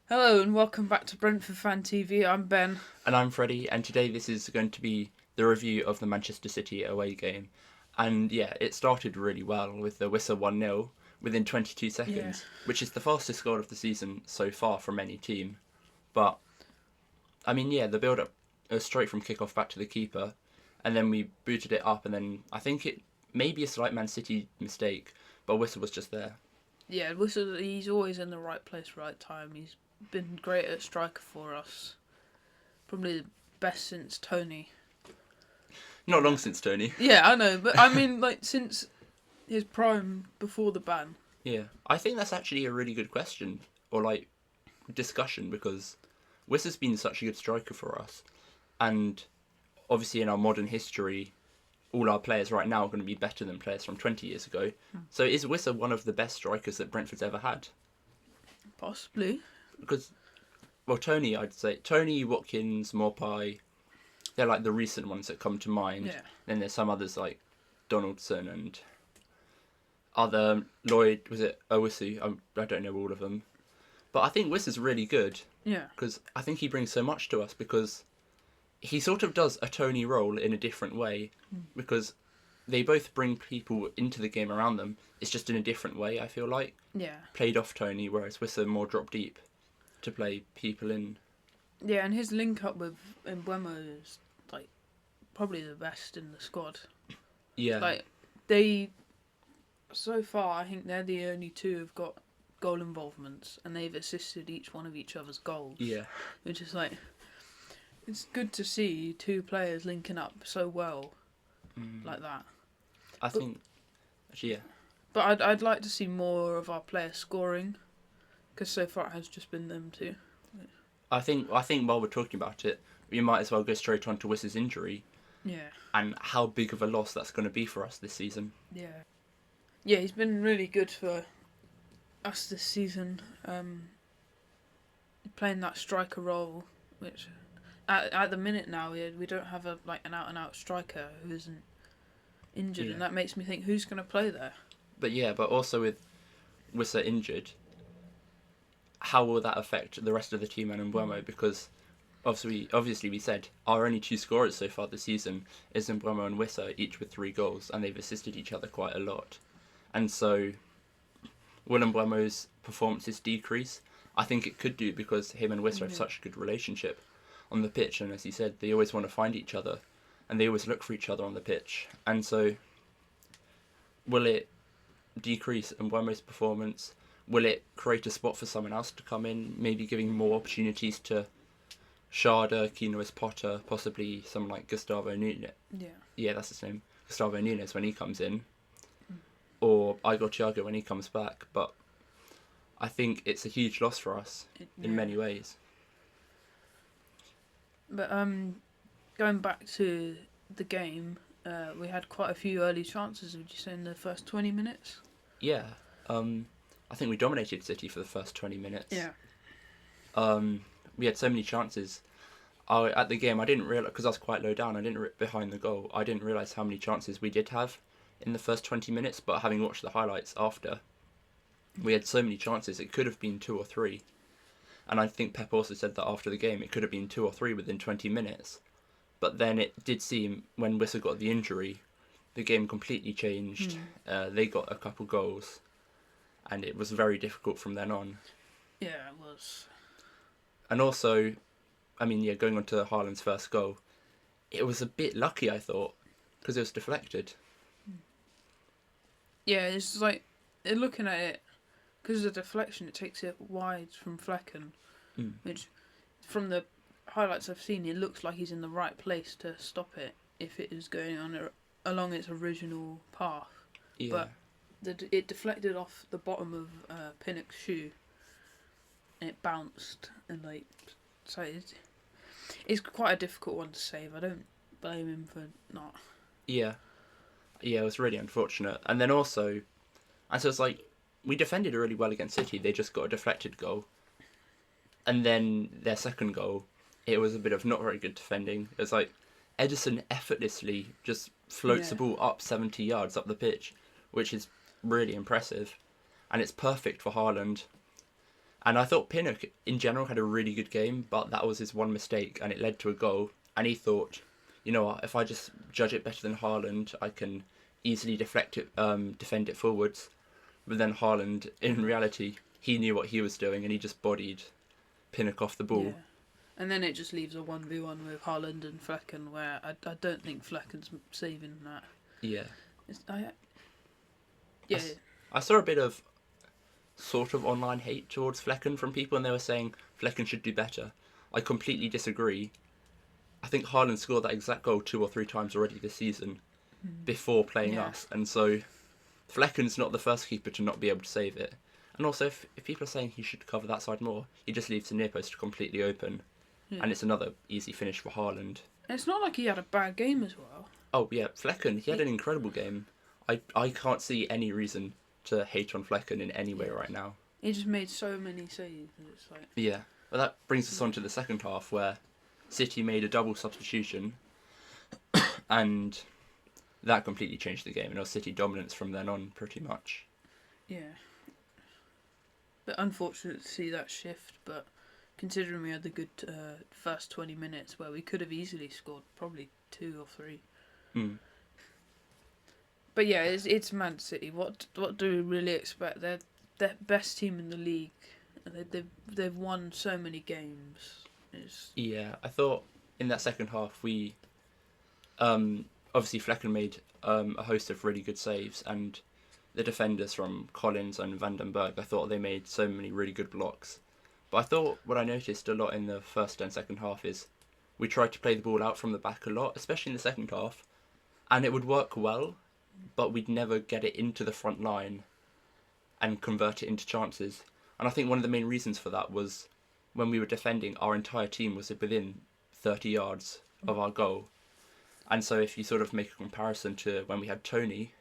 Hello and welcome back to Brentford Fan TV. I'm Ben. And I'm Freddie, and today this is going to be the review of the Manchester City away game. And yeah, it started really well with the whistle 1-0 within 22 Yeah. seconds, which is the fastest goal of the season so far from any team. But, I mean, yeah, the build up was straight from kickoff back to the keeper, and then we booted it up, and then I think it may be a slight Man City mistake, but whistle was just there. Yeah, Whistle, he's always in the right place, right time. He's been great at striker for us. Probably the best since Tony. Not long since Tony. Yeah, I know, but I mean, since his prime before the ban. Yeah, I think that's actually a really good question, or discussion, because Wiss has been such a good striker for us, and obviously in our modern history, all our players right now are going to be better than players from 20 years ago. So is Wissa one of the best strikers that Brentford's ever had? Possibly. Because, well, Tony, I'd say Tony, Watkins, Morpie, they're like the recent ones that come to mind. Yeah. Then there's some others like Donaldson and other Lloyd. Was it Owusu? I don't know all of them, but I think Wissa's really good. Yeah. Because I think he brings so much to us because he sort of does a Tony role in a different way because they both bring people into the game around them. It's just in a different way, I feel like. Yeah. Played off Tony, whereas Wissa more drop deep to play people in. Yeah, and his link up with Mbeumo is probably the best in the squad. Yeah. So far, I think they're the only two who've got goal involvements, and they've assisted each one of each other's goals. Yeah. Which is it's good to see two players linking up so well like that. I think, actually, yeah. But I'd like to see more of our players scoring, because so far it has just been them two. I think while we're talking about it, we might as well go straight on to Wissa's injury. Yeah. And how big of a loss that's going to be for us this season. Yeah. Yeah, he's been really good for us this season. Playing that striker role, which at the minute now we don't have an out and out striker who isn't injured, and that makes me think who's going to play there. But also with Wissa injured, how will that affect the rest of the team and Mbeumo? Because obviously we said our only two scorers so far this season is Mbeumo and Wissa, each with 3 goals, and they've assisted each other quite a lot. And so, will Mbeumo's performances decrease? I think it could do because him and Wissa have such a good relationship on the pitch, and as he said, they always want to find each other, and they always look for each other on the pitch. And so, will it decrease Mbeumo's performance? Will it create a spot for someone else to come in, maybe giving more opportunities to Sharda, Keno's Potter, possibly someone like Gustavo Nunes? Yeah, that's his name. Gustavo Nunes when he comes in. Or Igor Thiago when he comes back. But I think it's a huge loss for us in many ways. But going back to the game, we had quite a few early chances, would you say, in the first 20 minutes? Yeah. I think we dominated City for the first 20 minutes. Yeah. We had so many chances. At the game, I didn't realise, because I was quite low down, behind the goal, I didn't realise how many chances we did have in the first 20 minutes, but having watched the highlights after, we had so many chances, it could have been 2 or 3. And I think Pep also said that after the game, it could have been 2 or 3 within 20 minutes. But then it did seem, when Wissa got the injury, the game completely changed. They got a couple goals, and it was very difficult from then on. Yeah, it was. And also, going on to Haaland's first goal, it was a bit lucky, I thought, because it was deflected. Yeah, it's looking at it, because of the deflection, it takes it wide from Flecken, which, from the highlights I've seen, it looks like he's in the right place to stop it if it is going on along its original path. Yeah. But it deflected off the bottom of Pinnock's shoe, and it bounced, and so it's quite a difficult one to save. I don't blame him for not. Yeah, it was really unfortunate. And then also, and so it's we defended really well against City. They just got a deflected goal, and then their second goal, it was a bit of not very good defending. It was Edison effortlessly just floats the ball up 70 yards up the pitch, which is really impressive, and it's perfect for Haaland. And I thought Pinnock, in general, had a really good game, but that was his one mistake, and it led to a goal. And he thought, you know what, if I just judge it better than Haaland, I can easily defend it forwards. But then Haaland, in reality, he knew what he was doing, and he just bodied Pinnock off the ball. Yeah. And then it just leaves a 1v1 with Haaland and Flecken, where I don't think Flecken's saving that. Yeah. Yeah. I saw a bit of sort of online hate towards Flecken from people, and they were saying Flecken should do better. I completely disagree. I think Haaland scored that exact goal 2 or 3 times already this season before playing us, and so Flecken's not the first keeper to not be able to save it. And also, if people are saying he should cover that side more, he just leaves the near post completely open, and it's another easy finish for Haaland. It's not like he had a bad game as well. Oh yeah, Flecken, he had an incredible game. I can't see any reason to hate on Flecken in any way right now. He just made so many saves. It's like... Yeah, well that brings us on to the second half, where City made a double substitution, and that completely changed the game, and it was City dominance from then on, pretty much. Yeah. But unfortunate to see that shift, but considering we had the good first 20 minutes where we could have easily scored probably 2 or 3. But yeah, it's Man City. What do we really expect? They're the best team in the league. They've won so many games. Yeah, I thought in that second half we obviously Flecken made a host of really good saves, and the defenders from Collins and Van den Berg, I thought they made so many really good blocks. But I thought what I noticed a lot in the first and second half is we tried to play the ball out from the back a lot, especially in the second half, and it would work well, but we'd never get it into the front line and convert it into chances. And I think one of the main reasons for that was when we were defending, our entire team was within 30 yards of our goal. And so if you sort of make a comparison to when we had Tony,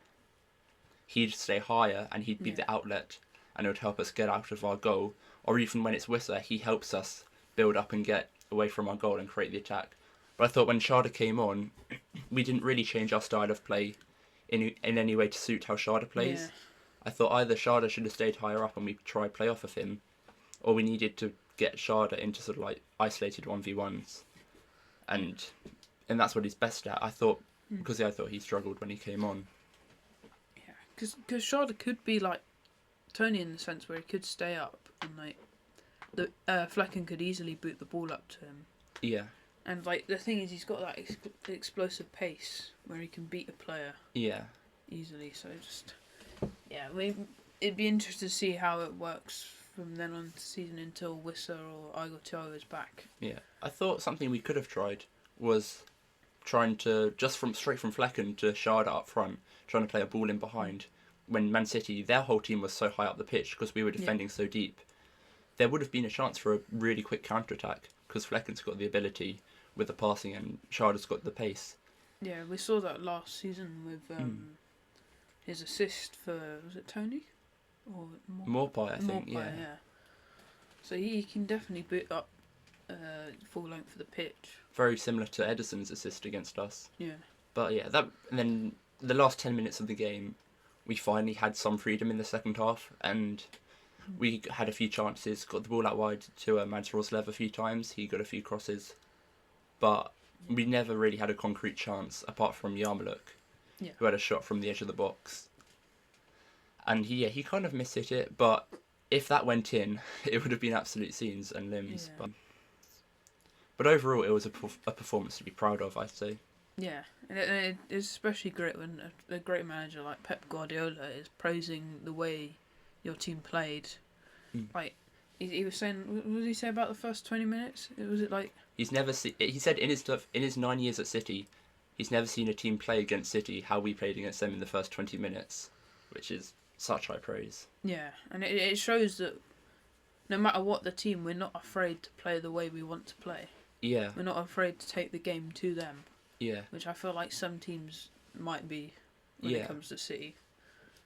he'd stay higher and he'd be the outlet, and it would help us get out of our goal. Or even when it's Wissa, he helps us build up and get away from our goal and create the attack. But I thought when Sharda came on, we didn't really change our style of play in any way to suit how Sharda plays. Yeah. I thought either Sharda should have stayed higher up and we try play off of him, or we needed to get Sharda into sort of like isolated 1v1s. And that's what he's best at. I thought, because I thought he struggled when he came on. Yeah, because Sharda could be like Tony in the sense where he could stay up and like the Flecken could easily boot the ball up to him. Yeah. And like the thing is, he's got that explosive pace where he can beat a player. Yeah. Easily. So just it'd be interesting to see how it works from then on the season until Wissa or Igor Thiago is back. Yeah. I thought something we could have tried was trying to straight from Flecken to Sharda up front, trying to play a ball in behind. When Man City, their whole team was so high up the pitch because we were defending so deep, there would have been a chance for a really quick counter-attack because Flecken's got the ability with the passing and Sharda's got the pace. Yeah, we saw that last season with his assist for, was it Tony? Or Morpie, I think, yeah. So he can definitely boot up full length of the pitch. Very similar to Ederson's assist against us. Yeah. But yeah, and then the last 10 minutes of the game, we finally had some freedom in the second half, and we had a few chances, got the ball out wide to Mads Roslev a few times, he got a few crosses, but we never really had a concrete chance apart from Yarmouk, who had a shot from the edge of the box. And he kind of mishit it, but if that went in, it would have been absolute scenes and limbs. Yeah. But overall, it was a performance to be proud of, I'd say. Yeah, and it's especially great when a great manager like Pep Guardiola is praising the way your team played. Like he was saying, what did he say about the first 20 minutes? Was it like he said in his 9 years at City, he's never seen a team play against City how we played against them in the first 20 minutes, which is such high praise. Yeah, and it shows that no matter what the team, we're not afraid to play the way we want to play. Yeah, we're not afraid to take the game to them. Yeah. Which I feel like some teams might be when it comes to City.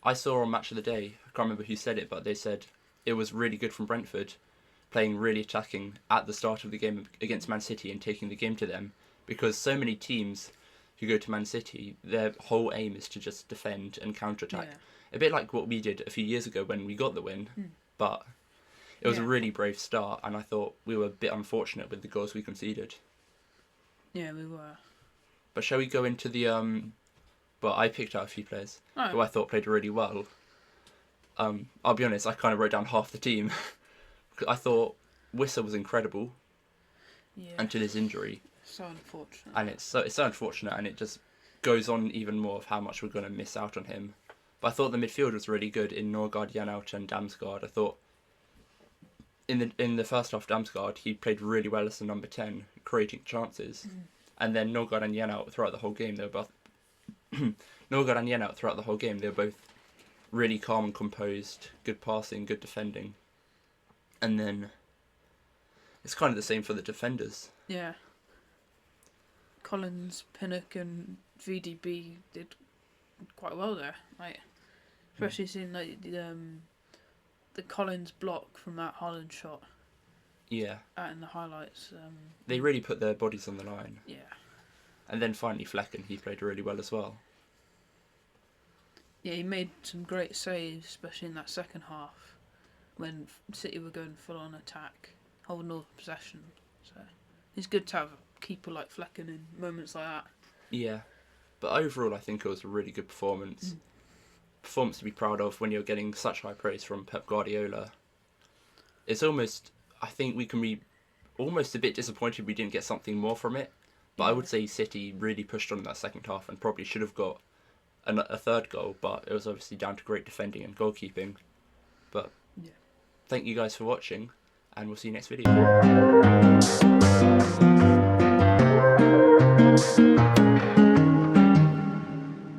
I saw on Match of the Day, I can't remember who said it, but they said it was really good from Brentford, playing really attacking at the start of the game against Man City and taking the game to them, because so many teams who go to Man City, their whole aim is to just defend and counter-attack. Yeah. A bit like what we did a few years ago when we got the win, but It was a really brave start, and I thought we were a bit unfortunate with the goals we conceded. Yeah, we were. But shall we go into the Well, I picked out a few players who I thought played really well. I'll be honest, I kind of wrote down half the team. I thought Wissa was incredible until his injury. So unfortunate. And it's so unfortunate, and it just goes on even more of how much we're going to miss out on him. But I thought the midfield was really good in Norgard, Janout and Damsgaard. I thought in the first half, Damsgaard, he played really well as the number 10, creating chances. And then Norgard and Janout throughout the whole game, they were both Norgard and Janout throughout the whole game, they were both really calm and composed, good passing, good defending. And then it's kind of the same for the defenders. Yeah. Collins, Pinnock and VDB did quite well there. Like, especially seeing like the Collins block from that Haaland shot. Yeah. In the highlights. They really put their bodies on the line. Yeah. And then finally Flecken, he played really well as well. Yeah, he made some great saves, especially in that second half, when City were going full on attack, holding all the possession. So it's good to have a keeper like Flecken in moments like that. Yeah, but overall I think it was a really good performance. Performance to be proud of when you're getting such high praise from Pep Guardiola. It's almost, I think we can be almost a bit disappointed we didn't get something more from it. But I would say City really pushed on in that second half and probably should have got a third goal, but it was obviously down to great defending and goalkeeping. But thank you guys for watching, and we'll see you next video.